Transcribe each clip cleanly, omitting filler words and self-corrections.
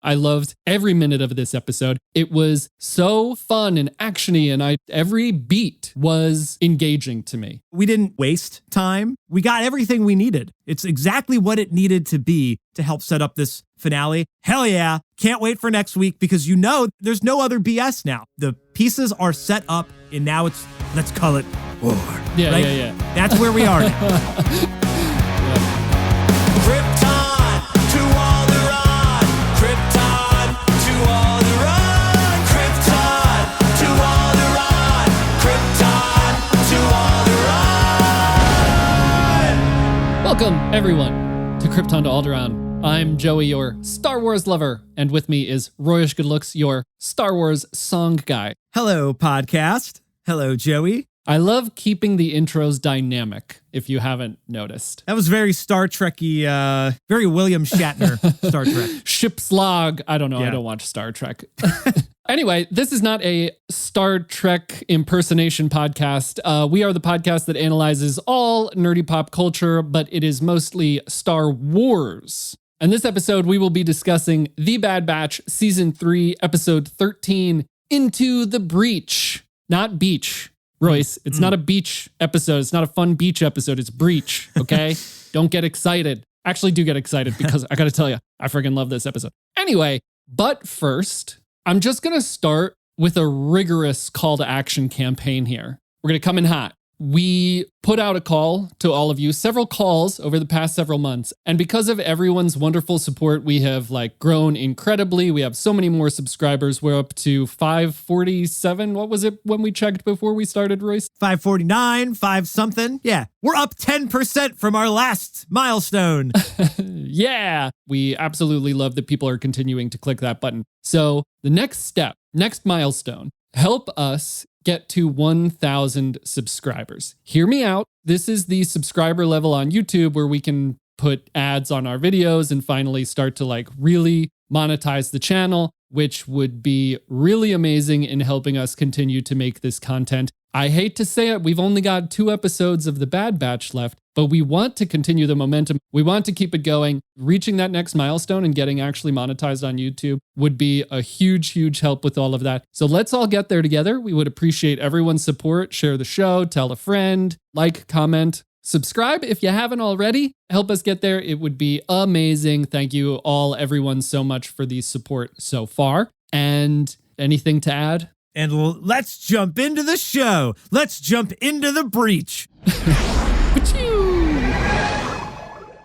I loved every minute of this episode. It was so fun and actiony, and every beat was engaging to me. We didn't waste time. We got everything we needed. It's exactly what it needed to be to help set up this finale. Hell yeah. Can't wait for next week because there's no other BS now. The pieces are set up and now let's call it war. Yeah, right? yeah. That's where we are now. Krypton to Alderaan. Krypton to Alderaan. Krypton to Alderaan. Krypton to Alderaan. Welcome, everyone, to Krypton to Alderaan. I'm Joey, your Star Wars lover, and with me is Royish Goodlooks, your Star Wars song guy. Hello, podcast. Hello, Joey. I love keeping the intros dynamic, if you haven't noticed. That was very Star Trek-y, very William Shatner Star Trek. Ship's log. I don't know. Yeah. I don't watch Star Trek. Anyway, this is not a Star Trek impersonation podcast. We are the podcast that analyzes all nerdy pop culture, but it is mostly Star Wars. And this episode, we will be discussing The Bad Batch, Season 3, Episode 13, Into the Breach. Not beach, Royce. It's not a beach episode. It's not a fun beach episode. It's Breach, okay? Don't get excited. Actually, do get excited because I gotta tell you, I freaking love this episode. Anyway, but first, I'm just gonna start with a rigorous call to action campaign here. We're gonna come in hot. We put out a call to all of you, several calls over the past several months. And because of everyone's wonderful support, we have grown incredibly. We have so many more subscribers. We're up to 547. What was it when we checked before we started, Royce? 549, 5 something. Yeah, we're up 10% from our last milestone. Yeah, we absolutely love that people are continuing to click that button. So the next step, next milestone, help us get to 1,000 subscribers. Hear me out. This is the subscriber level on YouTube where we can put ads on our videos and finally start to really monetize the channel, which would be really amazing in helping us continue to make this content. I hate to say it, we've only got 2 episodes of The Bad Batch left, but we want to continue the momentum. We want to keep it going. Reaching that next milestone and getting actually monetized on YouTube would be a huge, huge help with all of that. So let's all get there together. We would appreciate everyone's support. Share the show, tell a friend, like, comment, subscribe if you haven't already. Help us get there. It would be amazing. Thank you all, everyone, so much for the support so far. And anything to add? And let's jump into the show. Let's jump into the breach.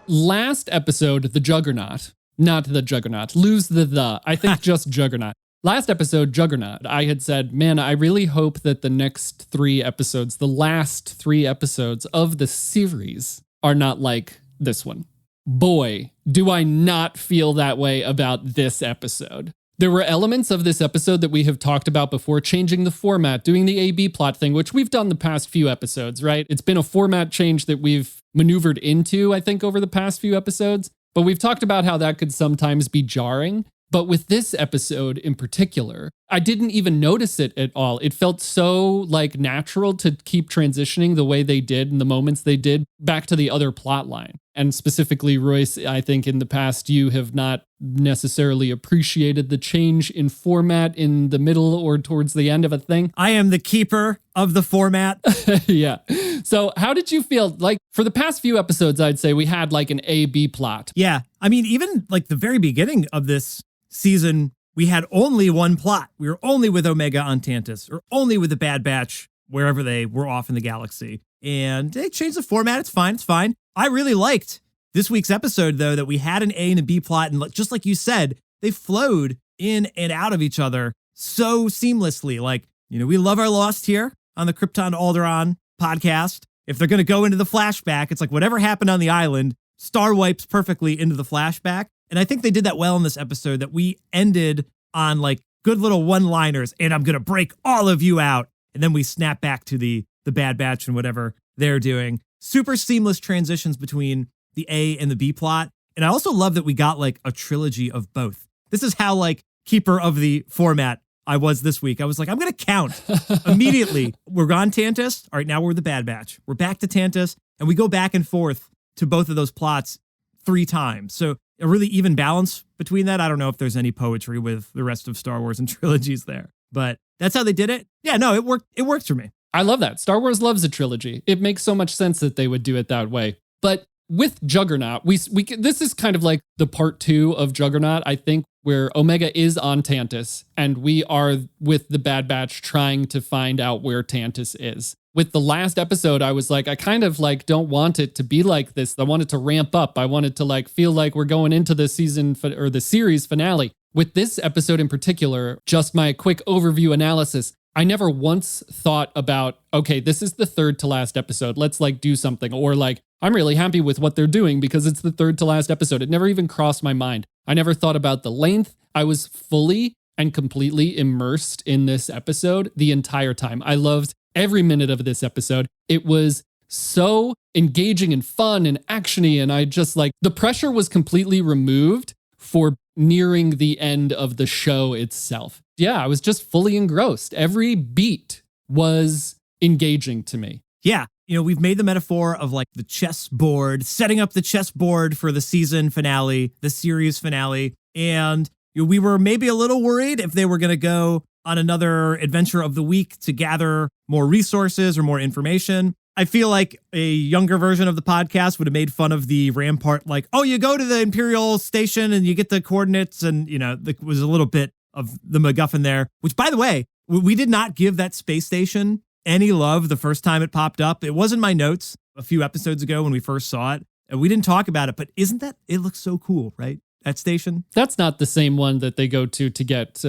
Last episode, the Juggernaut, not the Juggernaut, lose the, I think just Juggernaut. Last episode, Juggernaut, I had said, man, I really hope that the next 3 episodes, the last 3 episodes of the series are not like this one. Boy, do I not feel that way about this episode. There were elements of this episode that we have talked about before, changing the format, doing the A-B plot thing, which we've done the past few episodes, right? It's been a format change that we've maneuvered into, I think, over the past few episodes. But we've talked about how that could sometimes be jarring. But with this episode in particular, I didn't even notice it at all. It felt so natural to keep transitioning the way they did in the moments they did back to the other plot line. And specifically, Royce, I think in the past you have not necessarily appreciated the change in format in the middle or towards the end of a thing. I am the keeper of the format. Yeah. So how did you feel? For the past few episodes, I'd say we had an A-B plot. Yeah. I mean, even the very beginning of this season, we had only one plot. We were only with Omega on Tantus, or only with the Bad Batch, wherever they were off in the galaxy. And they changed the format. It's fine. It's fine. I really liked this week's episode, though, that we had an A and a B plot. And just like you said, they flowed in and out of each other so seamlessly. We love our Lost here on the Krypton to Alderaan podcast. If they're going to go into the flashback, it's whatever happened on the island, Star wipes perfectly into the flashback. And I think they did that well in this episode, that we ended on good little one-liners, and I'm going to break all of you out. And then we snap back to the Bad Batch and whatever they're doing. Super seamless transitions between the A and the B plot. And I also love that we got a trilogy of both. This is how keeper of the format I was this week. I was I'm going to count immediately. We're on Tantus. All right, now we're the Bad Batch. We're back to Tantus, and we go back and forth to both of those plots 3 times. So a really even balance between that. I don't know if there's any poetry with the rest of Star Wars and trilogies there, but that's how they did it. Yeah, no, it worked. It works for me. I love that. Star Wars loves a trilogy. It makes so much sense that they would do it that way. But with Juggernaut, this is kind of like the part 2 of Juggernaut, I think, where Omega is on Tantus and we are with the Bad Batch trying to find out where Tantus is. With the last episode, I was like, I kind of like don't want it to be like this. I want it to ramp up. I want it to like feel like we're going into the season or the series finale. With this episode in particular, just my quick overview analysis, I never once thought about, okay, this is the third to last episode. Let's like do something. Or like, I'm really happy with what they're doing because it's the third to last episode. It never even crossed my mind. I never thought about the length. I was fully and completely immersed in this episode the entire time. I loved every minute of this episode. It was so engaging and fun and actiony. And I just like, the pressure was completely removed for nearing the end of the show itself. Yeah, I was just fully engrossed. Every beat was engaging to me. Yeah. You know, we've made the metaphor of like the chessboard, setting up the chessboard for the season finale, the series finale. And we were maybe a little worried if they were going to go on another adventure of the week to gather more resources or more information. I feel like a younger version of the podcast would have made fun of the Rampart, like, oh, you go to the Imperial station and you get the coordinates. And, you know, there was a little bit of the MacGuffin there, which, by the way, we did not give that space station any love the first time it popped up. It was in my notes a few episodes ago when we first saw it, and we didn't talk about it, but isn't that, it looks so cool, right? That station. That's not the same one that they go to get...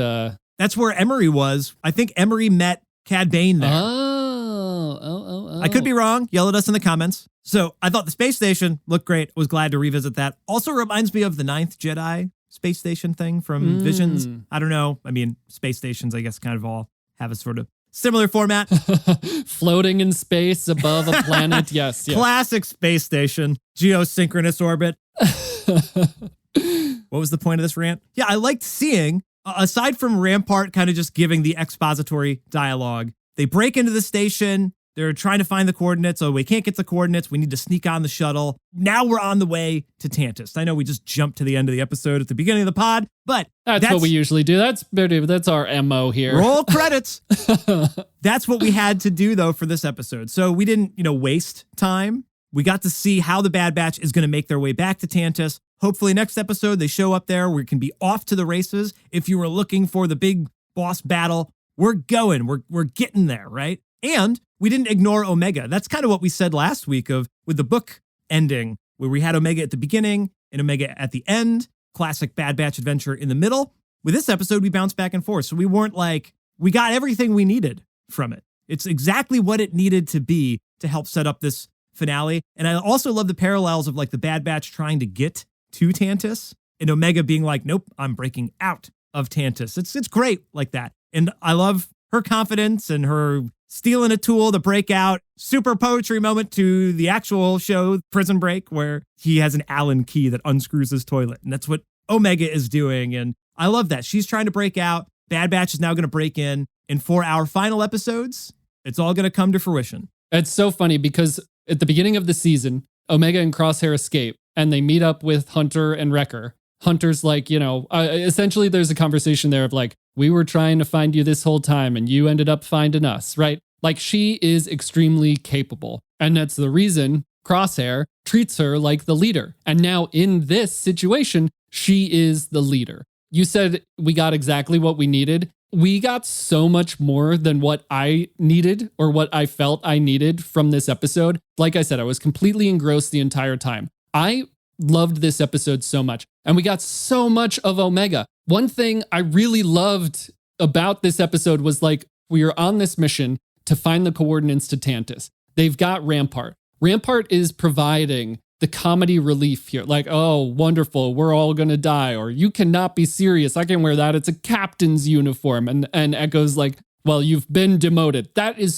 That's where Emery was. I think Emery met Cad Bane there. Oh. I could be wrong. Yell at us in the comments. So I thought the space station looked great. Was glad to revisit that. Also reminds me of the Ninth Jedi space station thing from Visions. I don't know. I mean, space stations, I guess, kind of all have a sort of similar format. Floating in space above a planet. Yes. Classic space station. Geosynchronous orbit. What was the point of this rant? Yeah, I liked seeing, aside from Rampart kind of just giving the expository dialogue, they break into the station. They're trying to find the coordinates. Oh, we can't get the coordinates. We need to sneak on the shuttle. Now we're on the way to Tantus. I know we just jumped to the end of the episode at the beginning of the pod, but that's what we usually do. That's our MO here. Roll credits. That's what we had to do, though, for this episode. So we didn't, waste time. We got to see how the Bad Batch is going to make their way back to Tantus. Hopefully next episode, they show up there. We can be off to the races. If you were looking for the big boss battle, we're going. We're getting there, right? And we didn't ignore Omega. That's kind of what we said last week with the book ending, where we had Omega at the beginning and Omega at the end. Classic Bad Batch adventure in the middle. With this episode, we bounced back and forth. So we weren't like, we got everything we needed from it. It's exactly what it needed to be to help set up this finale. And I also love the parallels of like the Bad Batch trying to get to Tantus and Omega being like, nope, I'm breaking out of Tantus. It's great like that. And I love her confidence and her stealing a tool to break out. Super poetry moment to the actual show, Prison Break, where he has an Allen key that unscrews his toilet. And that's what Omega is doing. And I love that. She's trying to break out. Bad Batch is now going to break in. And for our final episodes, it's all going to come to fruition. It's so funny because at the beginning of the season, Omega and Crosshair escape and they meet up with Hunter and Wrecker. Hunter's like, essentially there's a conversation there of like, we were trying to find you this whole time and you ended up finding us, right? Like she is extremely capable. And that's the reason Crosshair treats her like the leader. And now in this situation, she is the leader. You said we got exactly what we needed. We got so much more than what I needed or what I felt I needed from this episode. Like I said, I was completely engrossed the entire time. I loved this episode so much. And we got so much of Omega. One thing I really loved about this episode was like, we are on this mission to find the coordinates to Tantus. They've got Rampart. Rampart is providing the comedy relief here. Like, oh, wonderful, we're all going to die. Or you cannot be serious. I can wear that. It's a captain's uniform. And Echo's like, well, you've been demoted. That's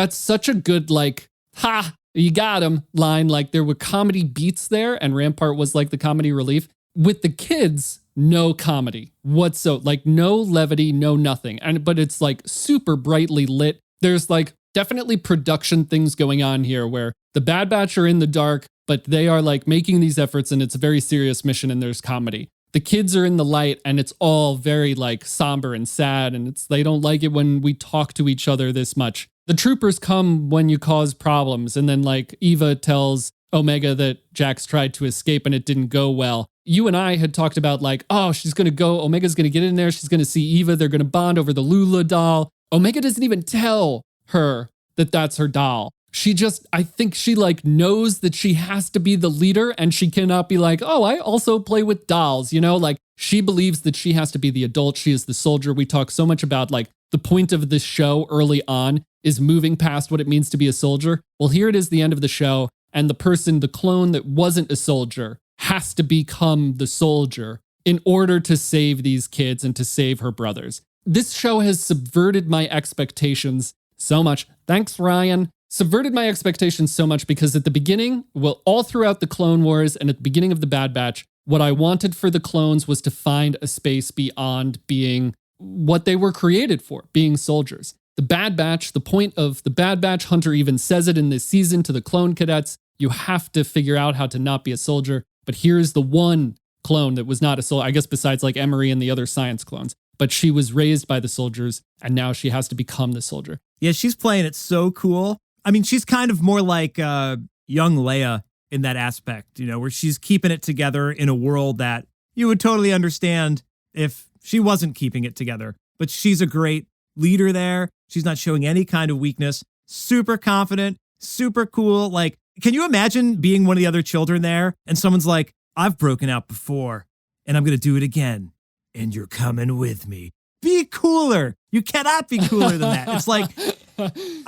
such a good, like, ha, you got him line. Like there were comedy beats there and Rampart was like the comedy relief. With the kids, no comedy whatsoever, like no levity, no nothing. But it's like super brightly lit. There's like definitely production things going on here where the Bad Batch are in the dark but they are like making these efforts and it's a very serious mission and there's comedy. The kids are in the light and it's all very like somber and sad and they don't like it when we talk to each other this much. The troopers come when you cause problems, and then like Eva tells Omega that Jax tried to escape and it didn't go well. You and I had talked about like, oh, she's going to go, Omega's going to get in there, she's going to see Eva, they're going to bond over the Lula doll. Omega doesn't even tell her that that's her doll. She just, I think she like knows that she has to be the leader and she cannot be like, oh, I also play with dolls, you know, like she believes that she has to be the adult. She is the soldier. We talk so much about like the point of this show early on is moving past what it means to be a soldier. Well, here it is, the end of the show. And the person, the clone that wasn't a soldier has to become the soldier in order to save these kids and to save her brothers. This show has subverted my expectations so much. Thanks, Ryan. Subverted my expectations so much because at the beginning, well, all throughout the Clone Wars and at the beginning of the Bad Batch, what I wanted for the clones was to find a space beyond being what they were created for, being soldiers. The Bad Batch, the point of the Bad Batch, Hunter even says it in this season to the clone cadets, you have to figure out how to not be a soldier. But here's the one clone that was not a soldier, I guess besides like Emery and the other science clones. But she was raised by the soldiers and now she has to become the soldier. Yeah, she's playing it so cool. I mean, she's kind of more like young Leia in that aspect, you know, where she's keeping it together in a world that you would totally understand if she wasn't keeping it together. But she's a great leader there. She's not showing any kind of weakness. Super confident, super cool. Like, can you imagine being one of the other children there and someone's like, I've broken out before and I'm going to do it again. And you're coming with me. Be cooler. You cannot be cooler than that. It's like,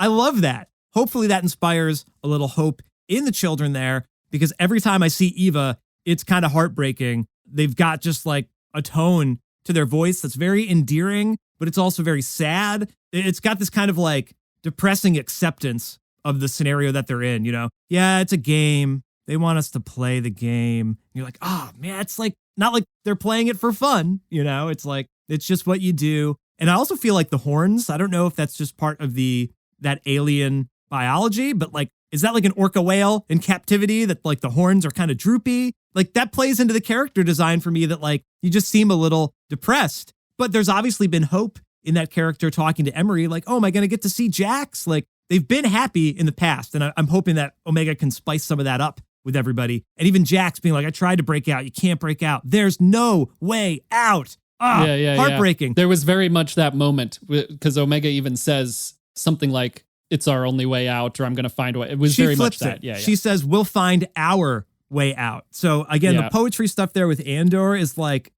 I love that. Hopefully that inspires a little hope in the children there, because every time I see Eva, it's kind of heartbreaking. They've got just like a tone to their voice that's very endearing, but it's also very sad. It's got this kind of like depressing acceptance of the scenario that they're in, you know? Yeah, it's a game. They want us to play the game. And you're like, oh man, it's like, not like they're playing it for fun, you know? It's like, it's just what you do. And I also feel like the horns, I don't know if that's just part of that alien biology, but like, is that like an orca whale in captivity that like the horns are kind of droopy? Like that plays into the character design for me, that like you just seem a little depressed. But there's obviously been hope in that character talking to Emery, like, oh, am I going to get to see Jax? Like they've been happy in the past. And I'm hoping that Omega can spice some of that up with everybody. And even Jax being like, I tried to break out. You can't break out. There's no way out. Heartbreaking. Yeah. There was very much that moment because Omega even says something like, it's our only way out, or I'm going to find a way. It was very much that. Yeah. She says, we'll find our way out. So again, the poetry stuff there with Andor is like,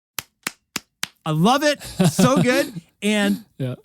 I love it. So good. And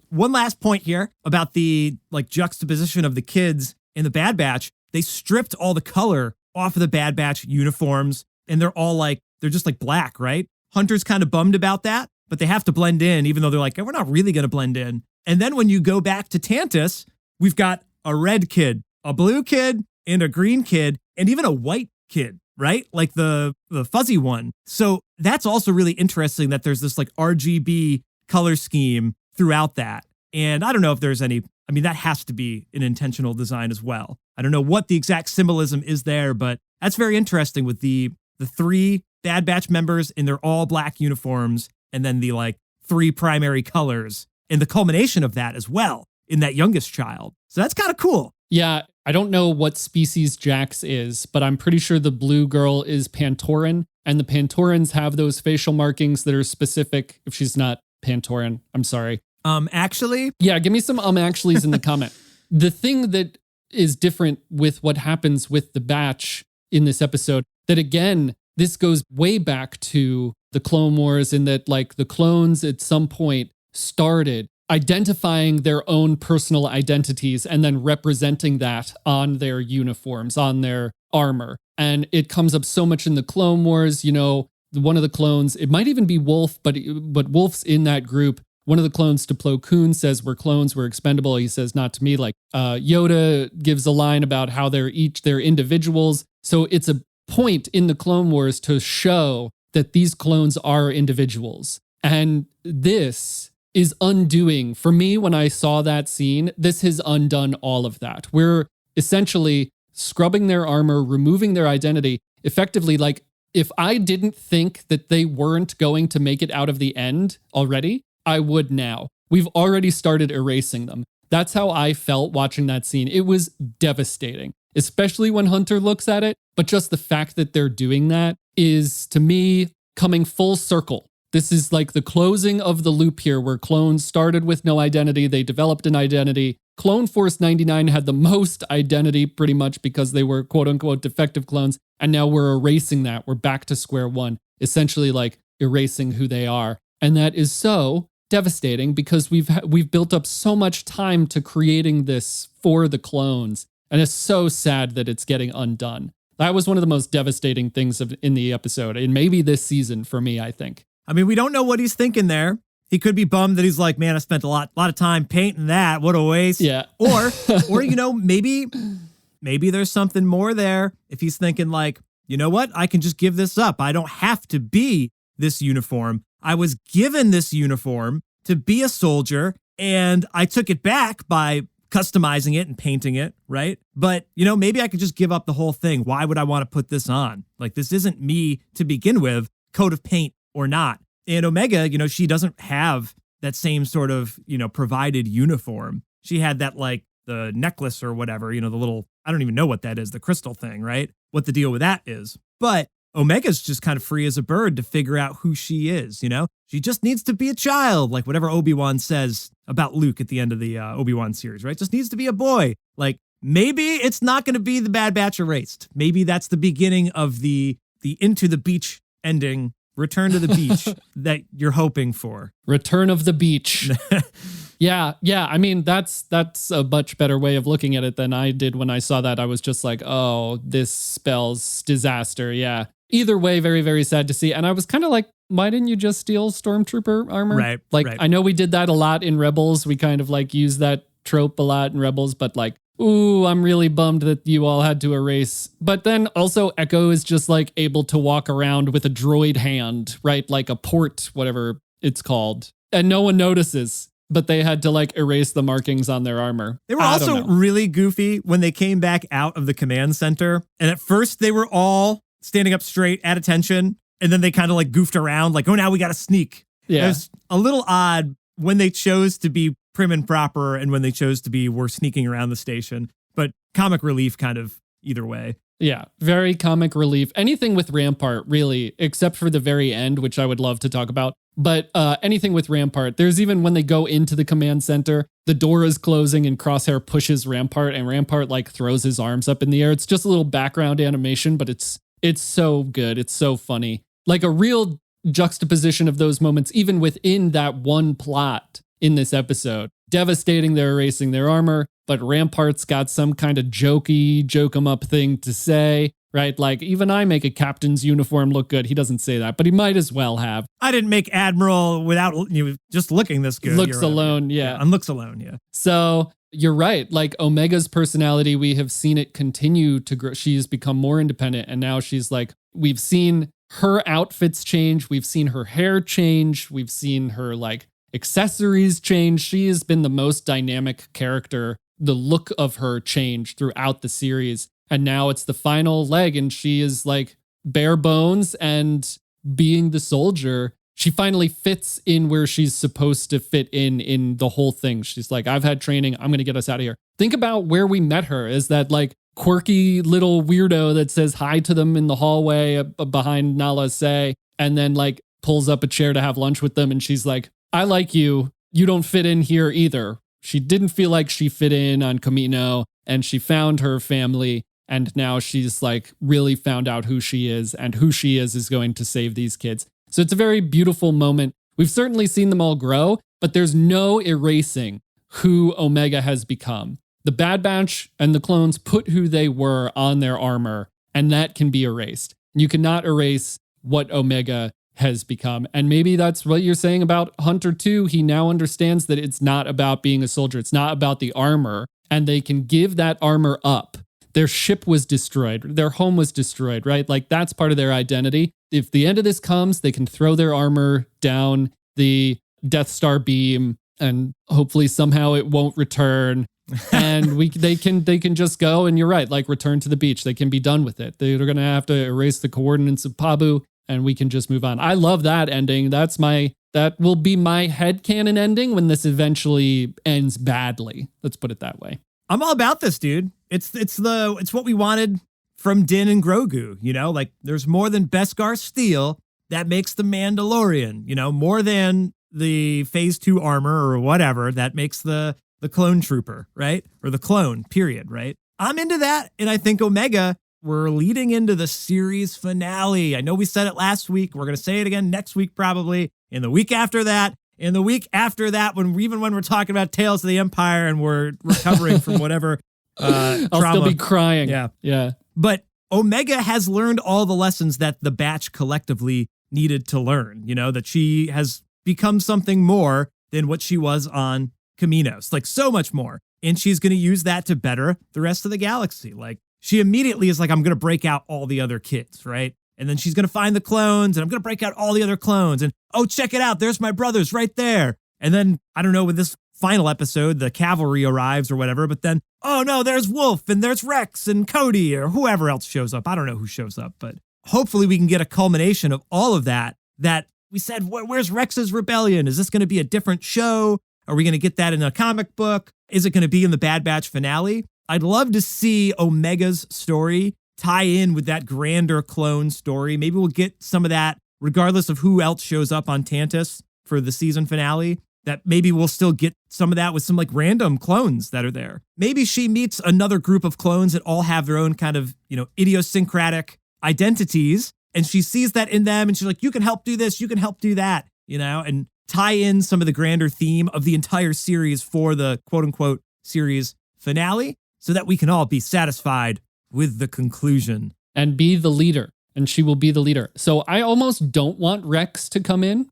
one last point here about the like juxtaposition of the kids in the Bad Batch. They stripped all the color off of the Bad Batch uniforms, and they're all like, they're just like black, right? Hunter's kind of bummed about that, but they have to blend in, even though they're like, we're not really going to blend in. And then when you go back to Tantus, we've got a red kid, a blue kid, and a green kid, and even a white kid, right? Like the fuzzy one. So that's also really interesting that there's this like RGB color scheme throughout that. And I don't know if there's any, I mean, that has to be an intentional design as well. I don't know what the exact symbolism is there, but that's very interesting with the three Bad Batch members in their all black uniforms, and then the like three primary colors, and the culmination of that as well in that youngest child. So that's kind of cool. Yeah, I don't know what species Jax is, but I'm pretty sure the blue girl is Pantoran, and the Pantorans have those facial markings that are specific. If she's not Pantoran, I'm sorry. Actually? Yeah, give me some actuallys in the comment. The thing that is different with what happens with the Batch in this episode, that again, this goes way back to the Clone Wars, in that like the clones at some point started identifying their own personal identities and then representing that on their uniforms, on their armor. And it comes up so much in the Clone Wars, you know, one of the clones, it might even be Wolffe, but Wolffe's in that group. One of the clones to Plo Koon says, we're clones, we're expendable. He says, not to me. Like Yoda gives a line about how they're individuals. So it's a point in the Clone Wars to show that these clones are individuals. And this is undoing, for me, when I saw that scene, this has undone all of that. We're essentially scrubbing their armor, removing their identity, effectively, like, if I didn't think that they weren't going to make it out of the end already, I would now. We've already started erasing them. That's how I felt watching that scene. It was devastating, especially when Hunter looks at it. But just the fact that they're doing that is, to me, coming full circle. This is like the closing of the loop here, where clones started with no identity. They developed an identity. Clone Force 99 had the most identity pretty much because they were quote unquote defective clones. And now we're erasing that. We're back to square one, essentially like erasing who they are. And that is so devastating because we've built up so much time to creating this for the clones. And it's so sad that it's getting undone. That was one of the most devastating things in the episode, and maybe this season for me, I think. I mean, we don't know what he's thinking there. He could be bummed that he's like, man, I spent a lot of time painting that. What a waste. Yeah. Or you know, maybe there's something more there. If he's thinking like, you know what? I can just give this up. I don't have to be this uniform. I was given this uniform to be a soldier, and I took it back by customizing it and painting it, right? But, you know, maybe I could just give up the whole thing. Why would I want to put this on? Like, this isn't me to begin with, coat of paint or not. And Omega, you know, she doesn't have that same sort of, you know, provided uniform. She had that, like, the necklace or whatever, you know, the little, I don't even know what that is, the crystal thing, right? What the deal with that is. But Omega's just kind of free as a bird to figure out who she is, you know? She just needs to be a child, like whatever Obi-Wan says about Luke at the end of the Obi-Wan series, right? Just needs to be a boy. Like, maybe it's not going to be the Bad Batch erased. Maybe that's the beginning of the Into the Beach ending, Return to the Beach that you're hoping for. Return of the Beach. Yeah. I mean, that's a much better way of looking at it than I did when I saw that. I was just like, oh, this spells disaster. Yeah. Either way, very, very sad to see. And I was kind of like, why didn't you just steal Stormtrooper armor? Right. Like, right. I know we did that a lot in Rebels. We kind of like used that trope a lot in Rebels, but like, ooh, I'm really bummed that you all had to erase. But then also Echo is just like able to walk around with a droid hand, right? Like a port, whatever it's called. And no one notices. But they had to like erase the markings on their armor. They were also really goofy when they came back out of the command center. And at first they were all standing up straight at attention. And then they kind of like goofed around like, oh, now we got to sneak. Yeah. It was a little odd when they chose to be prim and proper and when they chose to be, we're sneaking around the station. But comic relief kind of either way. Yeah, very comic relief. Anything with Rampart, really, except for the very end, which I would love to talk about. But anything with Rampart, there's even when they go into the command center, the door is closing and Crosshair pushes Rampart and Rampart like throws his arms up in the air. It's just a little background animation, but it's so good. It's so funny. Like a real juxtaposition of those moments, even within that one plot in this episode. Devastating, they're erasing their armor, but Rampart's got some kind of jokey, joke 'em up thing to say, right? Like, even I make a captain's uniform look good. He doesn't say that, but he might as well have. I didn't make Admiral without you just looking this good. Looks alone, yeah. On looks alone, yeah. So you're right. Like Omega's personality, we have seen it continue to grow. She's become more independent, and now she's like, we've seen her outfits change. We've seen her hair change. We've seen her like accessories change. She has been the most dynamic character. The look of her changed throughout the series. And now it's the final leg and she is like bare bones and being the soldier. She finally fits in where she's supposed to fit in the whole thing. She's like, I've had training. I'm going to get us out of here. Think about where we met her as that like quirky little weirdo that says hi to them in the hallway behind Nala Se and then like pulls up a chair to have lunch with them. And she's like, I like you. You don't fit in here either. She didn't feel like she fit in on Kamino and she found her family. And now she's like really found out who she is and who she is going to save these kids. So it's a very beautiful moment. We've certainly seen them all grow, but there's no erasing who Omega has become. The Bad Batch and the clones put who they were on their armor, and that can be erased. You cannot erase what Omega has become. And maybe that's what you're saying about Hunter too. He now understands that it's not about being a soldier. It's not about the armor, and they can give that armor up. Their ship was destroyed. Their home was destroyed, right? Like that's part of their identity. If the end of this comes, they can throw their armor down the Death Star beam and hopefully somehow it won't return. And they can just go, and you're right, like return to the beach. They can be done with it. They're going to have to erase the coordinates of Pabu, and we can just move on. I love that ending. That will be my headcanon ending when this eventually ends badly. Let's put it that way. I'm all about this, dude. It's what we wanted from Din and Grogu, you know? Like, there's more than Beskar steel that makes the Mandalorian, you know, more than the Phase 2 armor or whatever that makes the clone trooper, right? Or the clone, period, right? I'm into that, and I think Omega, we're leading into the series finale. I know we said it last week. We're going to say it again next week, probably. In the week after that, when we're talking about Tales of the Empire and we're recovering from whatever I'll trauma. still be crying. Yeah. But Omega has learned all the lessons that the batch collectively needed to learn, you know, that she has become something more than what she was on Caminos, like so much more. And she's going to use that to better the rest of the galaxy. Like, she immediately is like, I'm going to break out all the other kids, right? And then she's going to find the clones, and I'm going to break out all the other clones. And, oh, check it out. There's my brothers right there. And then, I don't know, with this final episode, the cavalry arrives or whatever. But then, oh, no, there's Wolffe, and there's Rex and Cody, or whoever else shows up. I don't know who shows up. But hopefully we can get a culmination of all of that we said, where's Rex's rebellion? Is this going to be a different show? Are we going to get that in a comic book? Is it going to be in the Bad Batch finale? I'd love to see Omega's story tie in with that grander clone story. Maybe we'll get some of that, regardless of who else shows up on Tantus for the season finale, that maybe we'll still get some of that with some like random clones that are there. Maybe she meets another group of clones that all have their own kind of, you know, idiosyncratic identities. And she sees that in them, and she's like, you can help do this, you can help do that, you know, and tie in some of the grander theme of the entire series for the quote unquote series finale so that we can all be satisfied with the conclusion. And be the leader. And she will be the leader. So I almost don't want Rex to come in.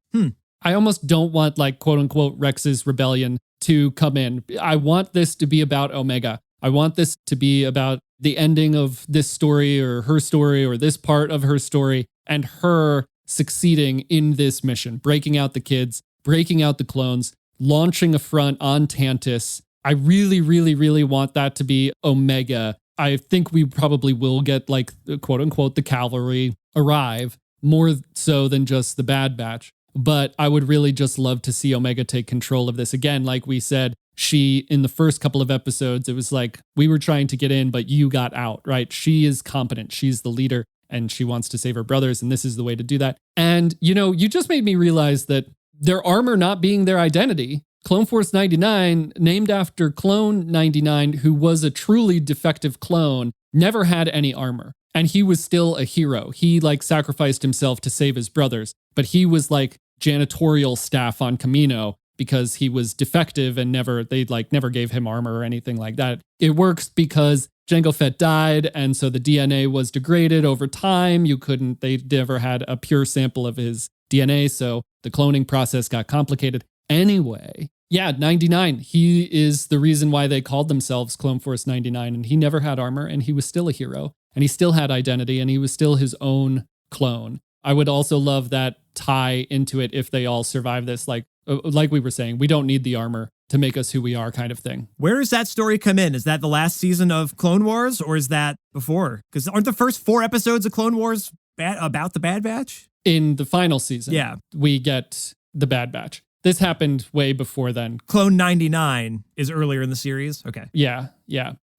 I almost don't want, like, quote unquote, Rex's rebellion to come in. I want this to be about Omega. I want this to be about the ending of this story or her story or this part of her story and her succeeding in this mission, breaking out the kids, breaking out the clones, launching a front on Tantus. I really, really, really want that to be Omega. I think we probably will get, like, quote unquote, the cavalry arrive more so than just the Bad Batch. But I would really just love to see Omega take control of this. Again, like we said, she, in the first couple of episodes, it was like, we were trying to get in, but you got out, right? She is competent. She's the leader, and she wants to save her brothers, and this is the way to do that. And, you know, you just made me realize that their armor not being their identity, Clone Force 99, named after Clone 99, who was a truly defective clone, never had any armor. And he was still a hero. He, like, sacrificed himself to save his brothers, but he was like janitorial staff on Camino because he was defective and never gave him armor or anything like that. It works because Jango Fett died, and so the DNA was degraded over time. They never had a pure sample of his DNA, so the cloning process got complicated. Anyway, yeah, 99, he is the reason why they called themselves Clone Force 99, and he never had armor, and he was still a hero, and he still had identity, and he was still his own clone. I would also love that tie into it if they all survive this, like we were saying, we don't need the armor to make us who we are kind of thing. Where does that story come in? Is that the last season of Clone Wars, or is that before? Because aren't the first 4 episodes of Clone Wars about the Bad Batch? In the final season, yeah, we get the Bad Batch. This happened way before then. Clone 99 is earlier in the series? Okay. Yeah.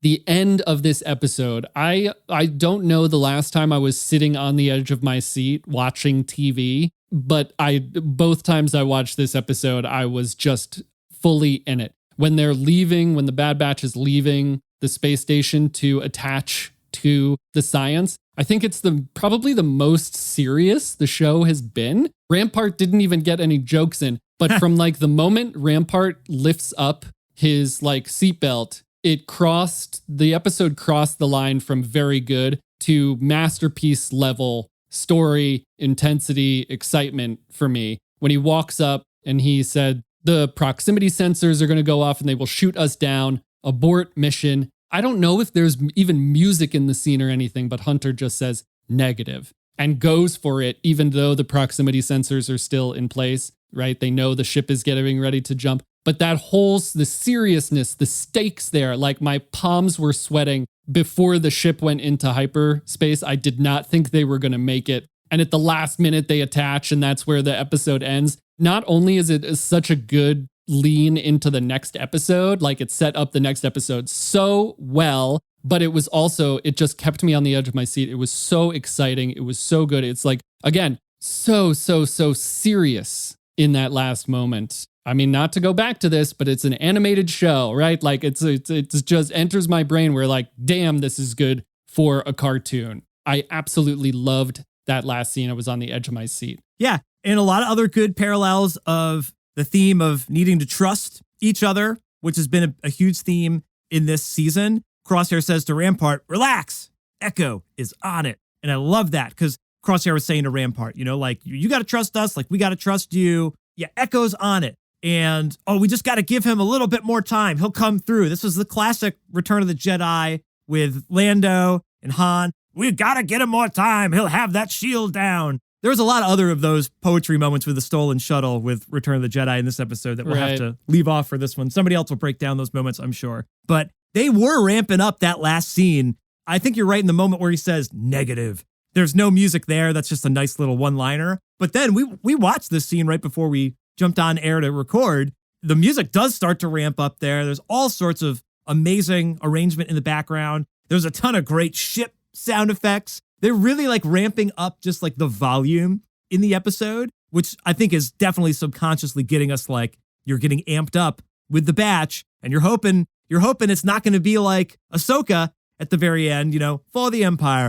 The end of this episode, I don't know the last time I was sitting on the edge of my seat watching TV, but both times I watched this episode, I was just fully in it. When they're leaving, when the Bad Batch is leaving the space station to attach to the science, I think it's probably the most serious the show has been. Rampart didn't even get any jokes in, but from like the moment Rampart lifts up his like seatbelt, the episode crossed the line from very good to masterpiece level story, intensity, excitement for me. When he walks up and he said, the proximity sensors are going to go off and they will shoot us down, abort mission. I don't know if there's even music in the scene or anything, but Hunter just says negative and goes for it, even though the proximity sensors are still in place, right? They know the ship is getting ready to jump, But the seriousness, the stakes there, like my palms were sweating before the ship went into hyperspace. I did not think they were going to make it. And at the last minute they attach, and that's where the episode ends. Not only is it such a good lean into the next episode, like it set up the next episode so well, but it was also, it just kept me on the edge of my seat. It was so exciting. It was so good. It's like, again, so serious in that last moment. I mean, not to go back to this, but it's an animated show, right? Like it's just enters my brain where like, damn, this is good for a cartoon. I absolutely loved that last scene. I was on the edge of my seat. Yeah. And a lot of other good parallels of the theme of needing to trust each other, which has been a huge theme in this season. Crosshair says to Rampart, relax, Echo is on it. And I love that because Crosshair was saying to Rampart, you know, like, you got to trust us, like we got to trust you. Yeah, Echo's on it. And, we just got to give him a little bit more time. He'll come through. This was the classic Return of the Jedi with Lando and Han. We got to get him more time. He'll have that shield down. There was a lot of other of those poetry moments with the stolen shuttle with Return of the Jedi in this episode that we'll have to leave off for this one. Somebody else will break down those moments, I'm sure. But they were ramping up that last scene. I think you're right in the moment where he says negative. There's no music there. That's just a nice little one-liner. But then we watched this scene right before we jumped on air to record. The music does start to ramp up there. There's all sorts of amazing arrangement in the background. There's a ton of great ship sound effects. They're really like ramping up just like the volume in the episode, which I think is definitely subconsciously getting us like, you're getting amped up with the batch and you're hoping it's not going to be like Ahsoka at the very end, you know, fall of the Empire.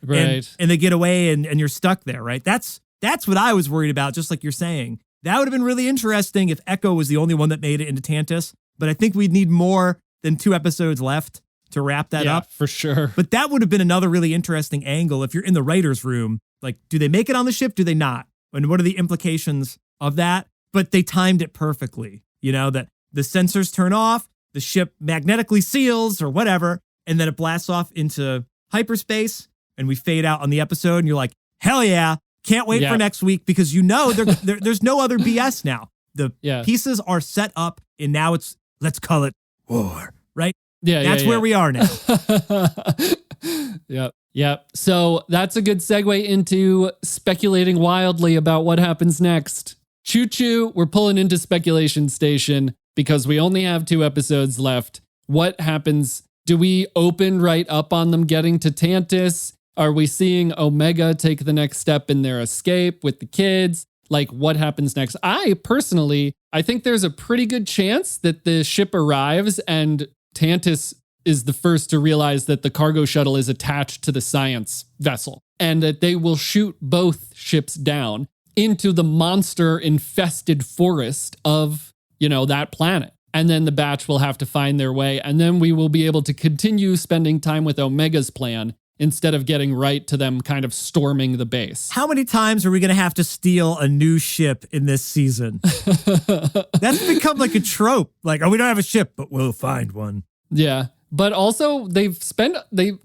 Right. And they get away and you're stuck there, right? That's what I was worried about, just like you're saying. That would have been really interesting if Echo was the only one that made it into Tantus, but I think we'd need more than 2 episodes left to wrap that up. For sure. But that would have been another really interesting angle if you're in the writer's room. Like, do they make it on the ship? Do they not? And what are the implications of that? But they timed it perfectly, you know, that the sensors turn off, the ship magnetically seals or whatever, and then it blasts off into hyperspace and we fade out on the episode and you're like, hell yeah, can't wait for next week because you know there's no other BS now. The pieces are set up and now it's, let's call it war, right? That's where we are now. Yep. So that's a good segue into speculating wildly about what happens next. Choo choo, we're pulling into speculation station because we only have 2 episodes left. What happens? Do we open right up on them getting to Tantus? Are we seeing Omega take the next step in their escape with the kids? Like, what happens next? I think there's a pretty good chance that the ship arrives and Tantus is the first to realize that the cargo shuttle is attached to the science vessel and that they will shoot both ships down into the monster-infested forest of, you know, that planet. And then the batch will have to find their way. And then we will be able to continue spending time with Omega's plan instead of getting right to them kind of storming the base. How many times are we going to have to steal a new ship in this season? That's become like a trope. Like, we don't have a ship, but we'll find one. Yeah. But also they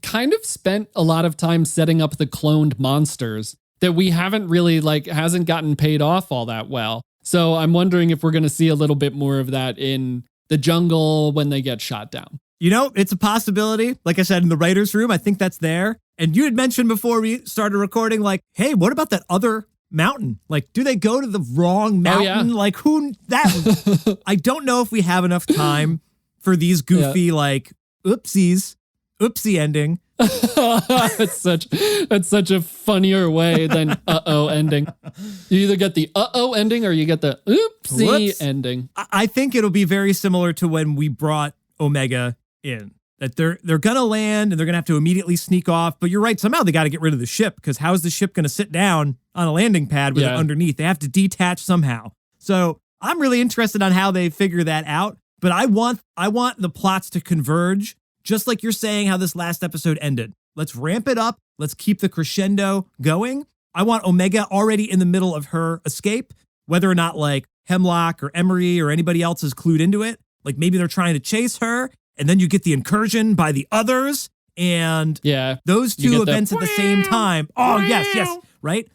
kind of spent a lot of time setting up the cloned monsters that we haven't really hasn't gotten paid off all that well. So I'm wondering if we're going to see a little bit more of that in the jungle when they get shot down. You know, it's a possibility. Like I said, in the writer's room, I think that's there. And you had mentioned before we started recording, like, hey, what about that other mountain? Like, do they go to the wrong mountain? Oh, yeah. Like, I don't know if we have enough time for these goofy, oopsie ending. That's such a funnier way than uh-oh ending. You either get the uh-oh ending or you get the oopsie ending. I think it'll be very similar to when we brought Omega in. That they're going to land and they're going to have to immediately sneak off. But you're right, somehow they got to get rid of the ship because how is the ship going to sit down on a landing pad with it underneath? They have to detach somehow. So I'm really interested on how they figure that out. But I want the plots to converge, just like you're saying how this last episode ended. Let's ramp it up. Let's keep the crescendo going. I want Omega already in the middle of her escape, whether or not like Hemlock or Emery or anybody else is clued into it. Like maybe they're trying to chase her and then you get the incursion by the others and those 2 events at the same time. Oh, yes. Right?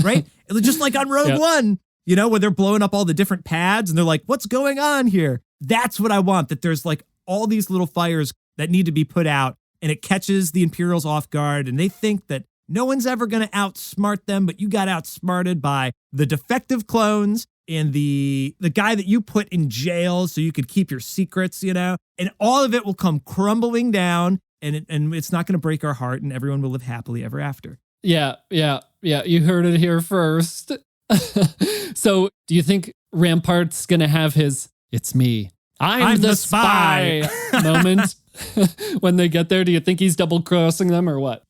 Right? Just like on Rogue One. You know, where they're blowing up all the different pads and they're like, what's going on here? That's what I want, that there's like all these little fires that need to be put out and it catches the Imperials off guard and they think that no one's ever going to outsmart them, but you got outsmarted by the defective clones and the guy that you put in jail so you could keep your secrets, you know, and all of it will come crumbling down and it's not going to break our heart and everyone will live happily ever after. Yeah. You heard it here first. So do you think Rampart's going to have his, it's me, I'm the spy moment when they get there? Do you think he's double crossing them or what?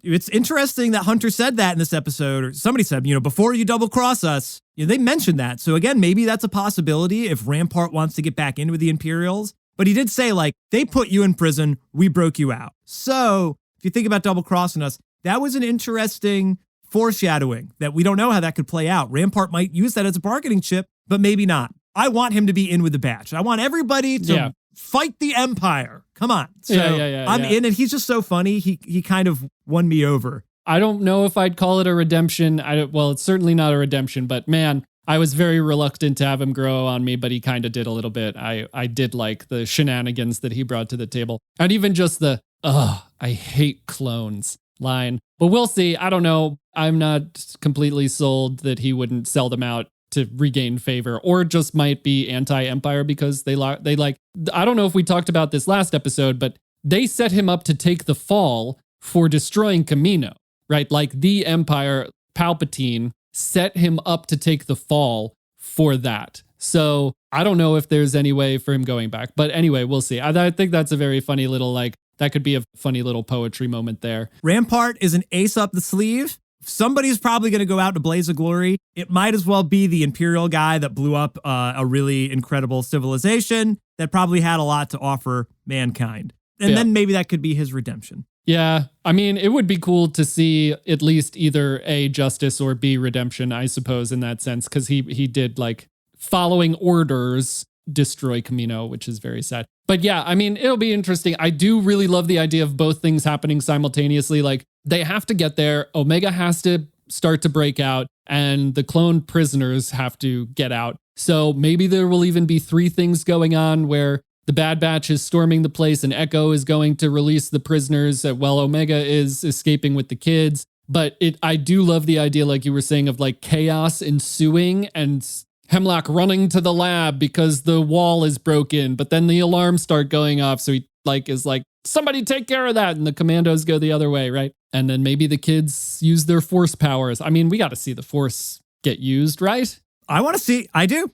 It's interesting that Hunter said that in this episode, or somebody said, you know, before you double cross us, you know, they mentioned that. So again, maybe that's a possibility if Rampart wants to get back in with the Imperials. But he did say, like, they put you in prison, we broke you out. So if you think about double crossing us, that was an interesting foreshadowing that we don't know how that could play out. Rampart might use that as a bargaining chip, but maybe not. I want him to be in with the batch. I want everybody to fight the Empire. Come on. So I'm in, and he's just so funny. He kind of won me over. I don't know if I'd call it a redemption. Well, it's certainly not a redemption, but man, I was very reluctant to have him grow on me, but he kind of did a little bit. I did like the shenanigans that he brought to the table. And even just the, I hate clones line. But we'll see. I don't know. I'm not completely sold that he wouldn't sell them out to regain favor, or just might be anti-Empire because they like, I don't know if we talked about this last episode, but they set him up to take the fall for destroying Kamino, right? Like the Empire, Palpatine set him up to take the fall for that. So I don't know if there's any way for him going back, but anyway, we'll see. I think that's a very funny little, like, that could be a funny little poetry moment there. Rampart is an ace up the sleeve. Somebody's probably going to go out in a blaze of glory. It might as well be the Imperial guy that blew up a really incredible civilization that probably had a lot to offer mankind. And then maybe that could be his redemption. Yeah. I mean, it would be cool to see at least either A, justice, or B, redemption, I suppose, in that sense, because he did, like, following orders, destroy Kamino, which is very sad. But yeah, I mean, it'll be interesting. I do really love the idea of both things happening simultaneously. Like, they have to get there. Omega has to start to break out, and the clone prisoners have to get out. So maybe there will even be 3 things going on where the Bad Batch is storming the place and Echo is going to release the prisoners while Omega is escaping with the kids. But I do love the idea, like you were saying, of like chaos ensuing and Hemlock running to the lab because the wall is broken, but then the alarms start going off. So he is like, somebody take care of that. And the commandos go the other way, right? And then maybe the kids use their force powers. I mean, we got to see the force get used, right? I want to see. I do.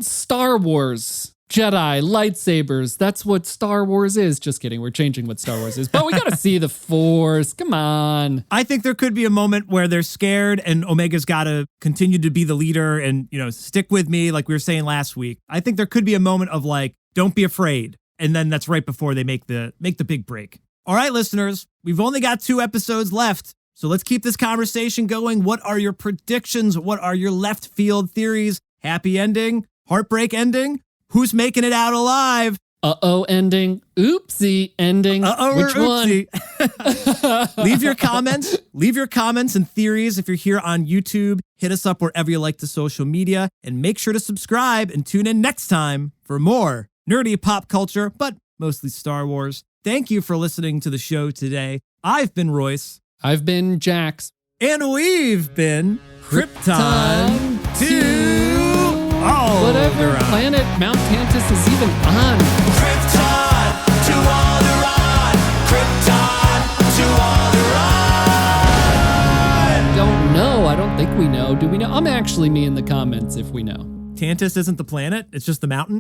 Star Wars. Jedi, lightsabers. That's what Star Wars is. Just kidding. We're changing what Star Wars is. But we got to see the Force. Come on. I think there could be a moment where they're scared and Omega's got to continue to be the leader and, you know, stick with me like we were saying last week. I think there could be a moment of like, don't be afraid. And then that's right before they make the big break. All right, listeners, we've only got 2 episodes left. So let's keep this conversation going. What are your predictions? What are your left field theories? Happy ending? Heartbreak ending? Who's making it out alive? Uh-oh ending. Oopsie ending. Which oopsie. one? Leave your comments and theories if you're here on YouTube. Hit us up wherever you like the social media. And make sure to subscribe and tune in next time for more nerdy pop culture, but mostly Star Wars. Thank you for listening to the show today. I've been Royce. I've been Jax. And we've been Krypton to whatever planet Mount Tantus is even on. Krypton to Alderaan. Krypton to Alderaan. Don't know. I don't think we know. Do we know? I'm actually me in the comments if we know. Tantus isn't the planet. It's just the mountain.